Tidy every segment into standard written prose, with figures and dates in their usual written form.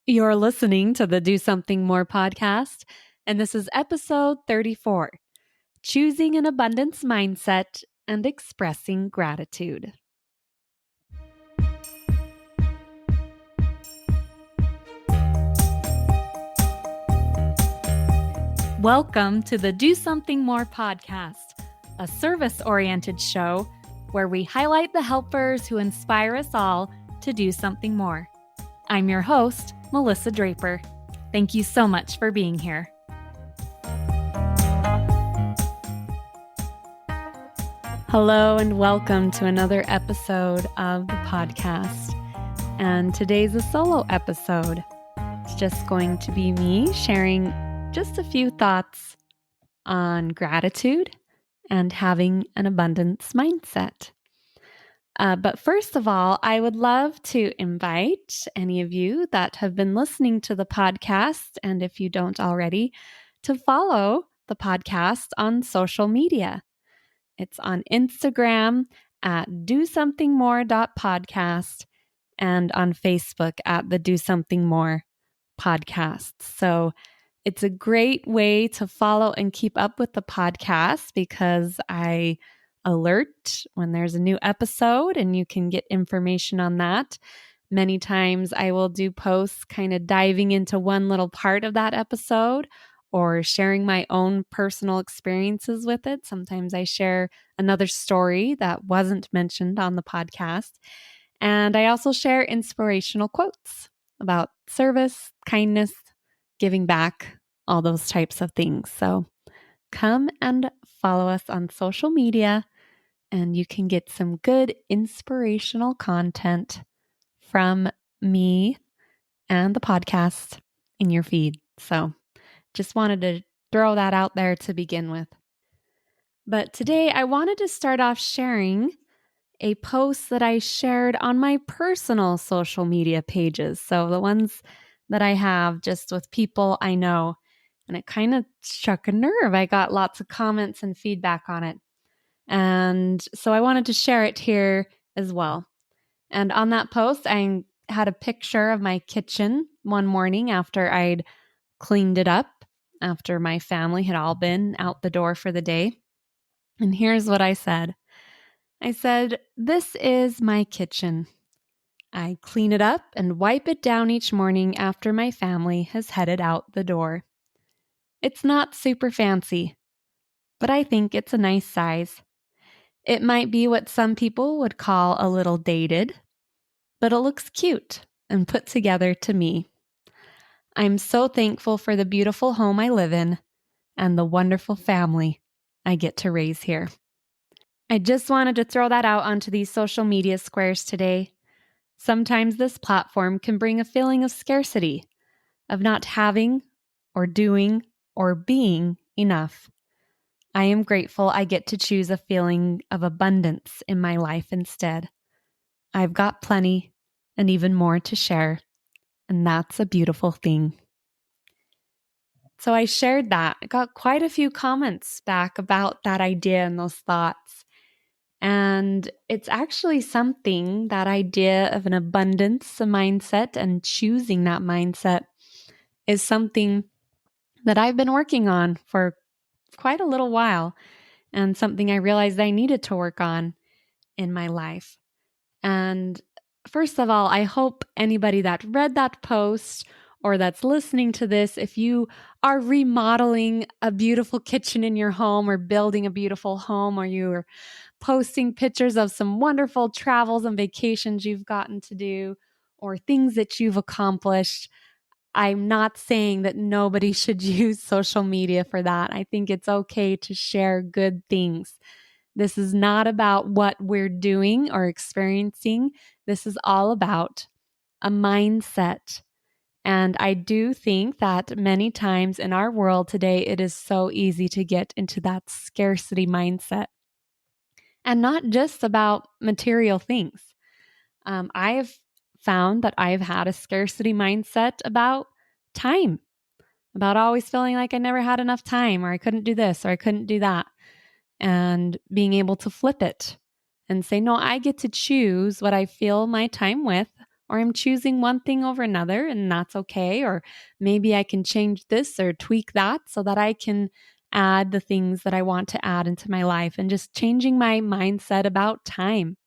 You're listening to the Do Something More podcast, and this is episode 34, Choosing an Abundance Mindset and Expressing Gratitude. Welcome to the Do Something More podcast, a service-oriented show where we highlight the helpers who inspire us all to do something more. I'm your host, Melissa Draper. Thank you so much for being here. Hello and welcome to another episode of the podcast. And today's a solo episode. It's just going to be me sharing just a few thoughts on gratitude and having an abundance mindset. But first of all, I would love to invite any of you that have been listening to the podcast, and if you don't already, to follow the podcast on social media. It's on Instagram at dosomethingmore.podcast and on Facebook at the Do Something More podcast. So it's a great way to follow and keep up with the podcast because I alert when there's a new episode and you can get information on that. Many times I will do posts kind of diving into one little part of that episode or sharing my own personal experiences with it. Sometimes I share another story that wasn't mentioned on the podcast. And I also share inspirational quotes about service, kindness, giving back, all those types of things. So come and follow us on social media and you can get some good inspirational content from me and the podcast in your feed. So just wanted to throw that out there to begin with. But today I wanted to start off sharing a post that I shared on my personal social media pages. So the ones that I have just with people I know. And it kind of struck a nerve. I got lots of comments and feedback on it. And so I wanted to share it here as well. And on that post, I had a picture of my kitchen one morning after I'd cleaned it up, after my family had all been out the door for the day. And here's what I said. I said, "This is my kitchen. I clean it up and wipe it down each morning after my family has headed out the door. It's not super fancy, but I think it's a nice size. It might be what some people would call a little dated, but it looks cute and put together to me. I'm so thankful for the beautiful home I live in and the wonderful family I get to raise here." I just wanted to throw that out onto these social media squares today. Sometimes this platform can bring a feeling of scarcity, of not having or doing or being enough. I am grateful I get to choose a feeling of abundance in my life instead. I've got plenty and even more to share, and that's a beautiful thing. So I shared that. I got quite a few comments back about that idea and those thoughts. And it's actually something, that idea of an abundance mindset and choosing that mindset is something that I've been working on for quite a little while, and something I realized I needed to work on in my life. And first of all, I hope anybody that read that post or that's listening to this, if you are remodeling a beautiful kitchen in your home or building a beautiful home, or you're posting pictures of some wonderful travels and vacations you've gotten to do or things that you've accomplished, I'm not saying that nobody should use social media for that. I think it's okay to share good things. This is not about what we're doing or experiencing. This is all about a mindset. And I do think that many times in our world today, it is so easy to get into that scarcity mindset. And not just about material things. I have found that I've had a scarcity mindset about time, about always feeling like I never had enough time, or I couldn't do this, or I couldn't do that. And being able to flip it and say, no, I get to choose what I fill my time with, or I'm choosing one thing over another, and that's okay. Or maybe I can change this or tweak that so that I can add the things that I want to add into my life, and just changing my mindset about time.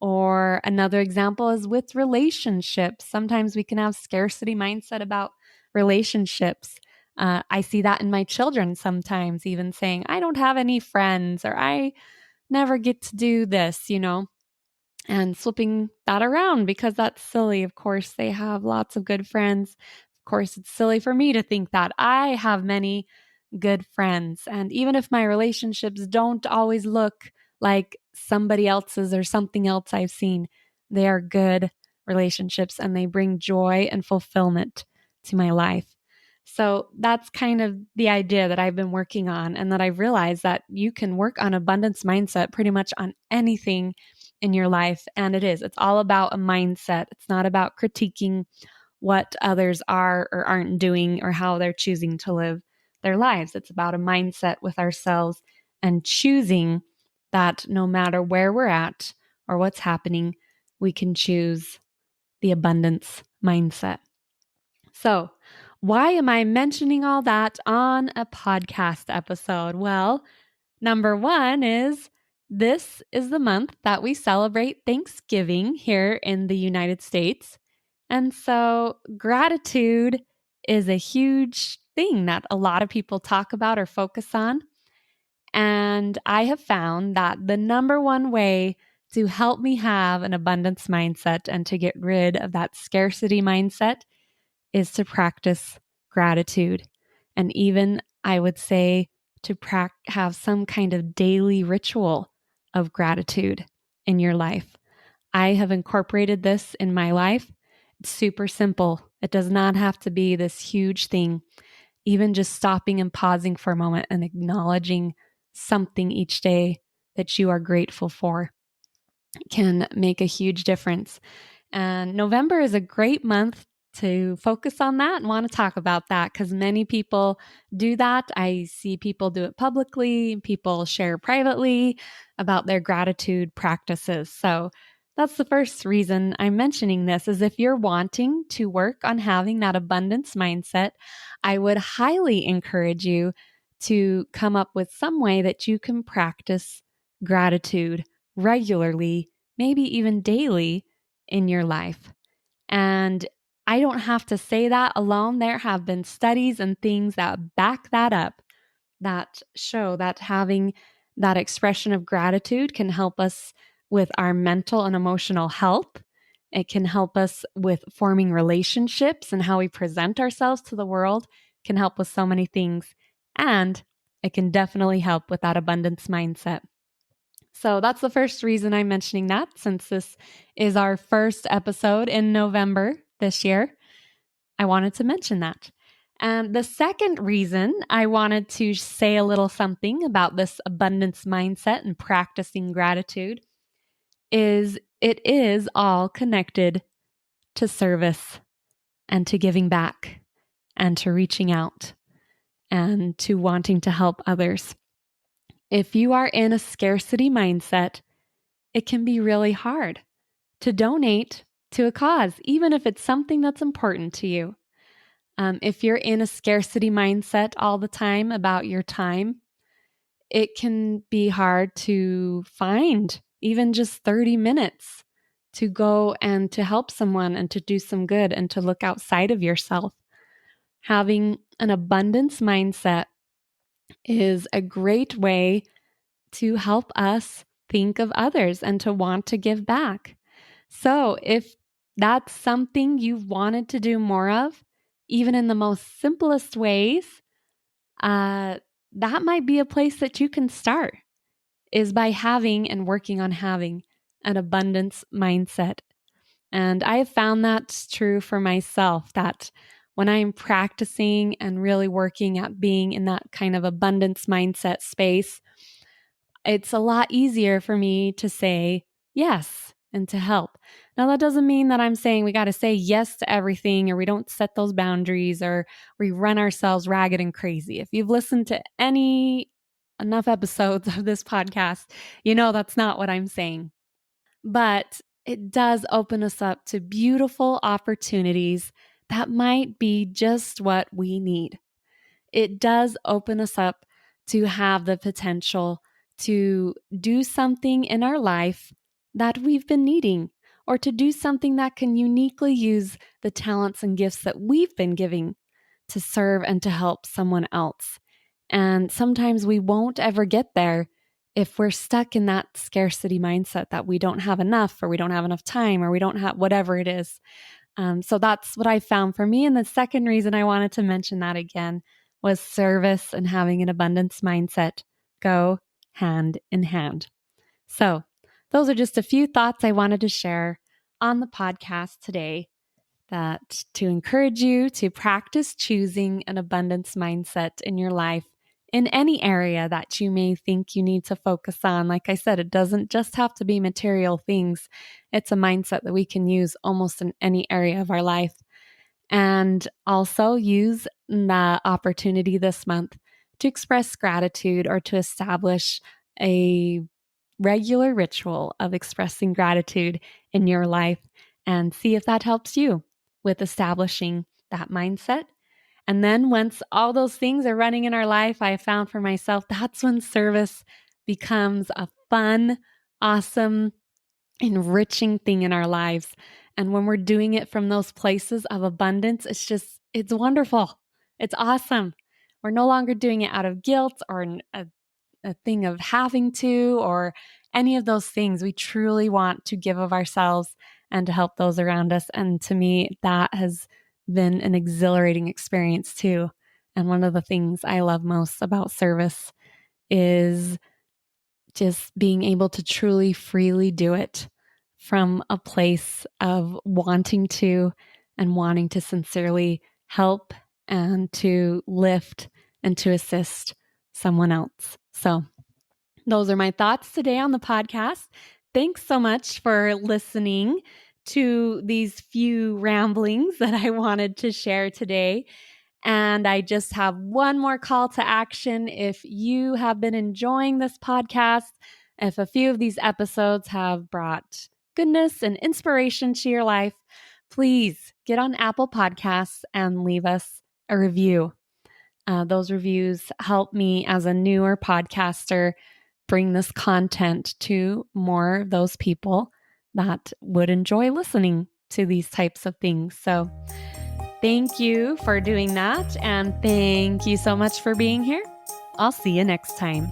Or another example is with relationships. Sometimes we can have scarcity mindset about relationships. I see that in my children sometimes, even saying, I don't have any friends, or I never get to do this, and flipping that around because that's silly. Of course, they have lots of good friends. Of course, it's silly for me to think that I have many good friends. And even if my relationships don't always look like somebody else's or something else I've seen, they are good relationships and they bring joy and fulfillment to my life. So that's kind of the idea that I've been working on, and that I've realized that you can work on abundance mindset pretty much on anything in your life. And it's all about a mindset. It's not about critiquing what others are or aren't doing or how they're choosing to live their lives. It's about a mindset with ourselves and choosing that no matter where we're at or what's happening, we can choose the abundance mindset. So, why am I mentioning all that on a podcast episode? Well, number one is this is the month that we celebrate Thanksgiving here in the United States. And so gratitude is a huge thing that a lot of people talk about or focus on. And I have found that the number one way to help me have an abundance mindset and to get rid of that scarcity mindset is to practice gratitude. And even I would say to have some kind of daily ritual of gratitude in your life. I have incorporated this in my life. It's super simple. It does not have to be this huge thing. Even just stopping and pausing for a moment and acknowledging something each day that you are grateful for can make a huge difference. And November is a great month to focus on that and want to talk about that, because many people do that. I see people do it publicly, people share privately about their gratitude practices. So that's the first reason I'm mentioning this, is if you're wanting to work on having that abundance mindset, I would highly encourage you to come up with some way that you can practice gratitude regularly, maybe even daily in your life. And I don't have to say that alone. There have been studies and things that back that up, that show that having that expression of gratitude can help us with our mental and emotional health. It can help us with forming relationships, and how we present ourselves to the world can help with so many things. And it can definitely help with that abundance mindset. So that's the first reason I'm mentioning that, since this is our first episode in November this year. I wanted to mention that. And the second reason I wanted to say a little something about this abundance mindset and practicing gratitude is it is all connected to service and to giving back and to reaching out and to wanting to help others. If you are in a scarcity mindset, it can be really hard to donate to a cause, even if it's something that's important to you. If you're in a scarcity mindset all the time about your time, it can be hard to find even just 30 minutes to go and to help someone and to do some good and to look outside of yourself. Having an abundance mindset is a great way to help us think of others and to want to give back. So if that's something you've wanted to do more of, even in the most simplest ways, that might be a place that you can start, is by having and working on having an abundance mindset. And I have found that's true for myself, that when I'm practicing and really working at being in that kind of abundance mindset space, it's a lot easier for me to say yes and to help. Now, that doesn't mean that I'm saying we got to say yes to everything, or we don't set those boundaries, or we run ourselves ragged and crazy. If you've listened to enough episodes of this podcast, you know that's not what I'm saying. But it does open us up to beautiful opportunities that might be just what we need. It does open us up to have the potential to do something in our life that we've been needing, or to do something that can uniquely use the talents and gifts that we've been giving to serve and to help someone else. And sometimes we won't ever get there if we're stuck in that scarcity mindset that we don't have enough, or we don't have enough time, or we don't have whatever it is. So that's what I found for me. And the second reason I wanted to mention that again was service and having an abundance mindset go hand in hand. So those are just a few thoughts I wanted to share on the podcast today, that to encourage you to practice choosing an abundance mindset in your life in any area that you may think you need to focus on. Like I said, it doesn't just have to be material things. It's a mindset that we can use almost in any area of our life. And also use the opportunity this month to express gratitude, or to establish a regular ritual of expressing gratitude in your life, and see if that helps you with establishing that mindset. And then once all those things are running in our life, I found for myself, that's when service becomes a fun, awesome, enriching thing in our lives. And when we're doing it from those places of abundance, it's wonderful. It's awesome. We're no longer doing it out of guilt, or a thing of having to, or any of those things. We truly want to give of ourselves and to help those around us. And to me, that has been an exhilarating experience too. And one of the things I love most about service is just being able to truly freely do it from a place of wanting to, and wanting to sincerely help and to lift and to assist someone else. So those are my thoughts today on the podcast. Thanks so much for listening to these few ramblings that I wanted to share today. And I just have one more call to action. If you have been enjoying this podcast, if a few of these episodes have brought goodness and inspiration to your life, please get on Apple Podcasts and leave us a review. Those reviews help me as a newer podcaster bring this content to more of those people that would enjoy listening to these types of things. So thank you for doing that. And thank you so much for being here. I'll see you next time.